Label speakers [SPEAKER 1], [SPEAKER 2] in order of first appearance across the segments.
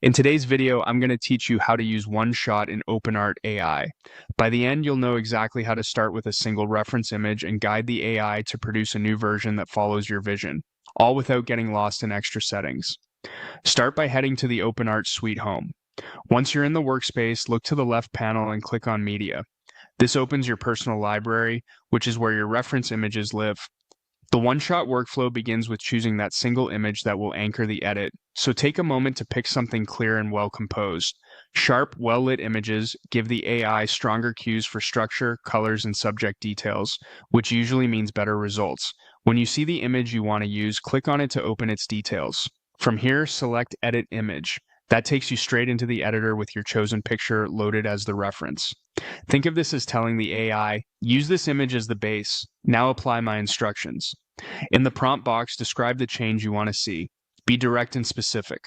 [SPEAKER 1] In today's video, I'm going to teach you how to use One Shot in OpenArt AI. By the end, you'll know exactly how to start with a single reference image and guide the AI to produce a new version that follows your vision, all without getting lost in extra settings. Start by heading to the OpenArt Suite home. Once you're in the workspace, look to the left panel and click on Media. This opens your personal library, which is where your reference images live. The one-shot workflow begins with choosing that single image that will anchor the edit, so take a moment to pick something clear and well-composed. Sharp, well-lit images give the AI stronger cues for structure, colors, and subject details, which usually means better results. When you see the image you want to use, click on it to open its details. From here, select Edit Image. That takes you straight into the editor with your chosen picture loaded as the reference. Think of this as telling the AI, use this image as the base, now apply my instructions. In the prompt box, describe the change you want to see. Be direct and specific.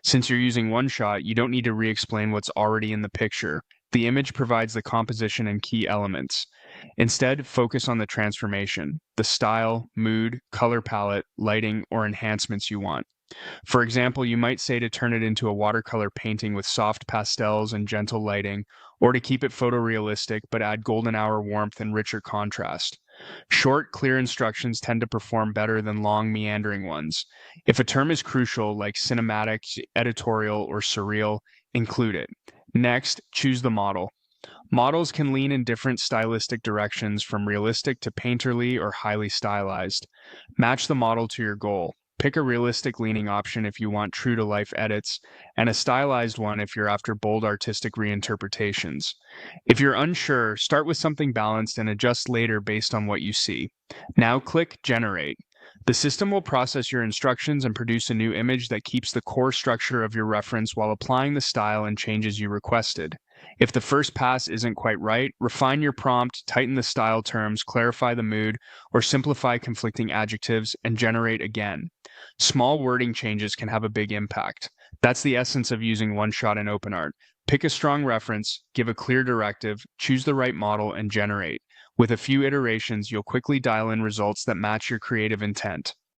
[SPEAKER 1] Since you're using One Shot, you don't need to re-explain what's already in the picture. The image provides the composition and key elements. Instead, focus on the transformation, the style, mood, color palette, lighting, or enhancements you want. For example, you might say to turn it into a watercolor painting with soft pastels and gentle lighting, or to keep it photorealistic but add golden hour warmth and richer contrast. Short, clear instructions tend to perform better than long, meandering ones. If a term is crucial, like cinematic, editorial, or surreal, include it. Next, choose the model. Models can lean in different stylistic directions from realistic to painterly or highly stylized. Match the model to your goal. Pick a realistic leaning option if you want true to life edits, and a stylized one if you're after bold artistic reinterpretations. If you're unsure, start with something balanced and adjust later based on what you see. Now click Generate. The system will process your instructions and produce a new image that keeps the core structure of your reference while applying the style and changes you requested. If the first pass isn't quite right, refine your prompt, tighten the style terms, clarify the mood, or simplify conflicting adjectives, and generate again. Small wording changes can have a big impact. That's the essence of using One Shot in OpenArt. Pick a strong reference, give a clear directive, choose the right model, and generate. With a few iterations, you'll quickly dial in results that match your creative intent.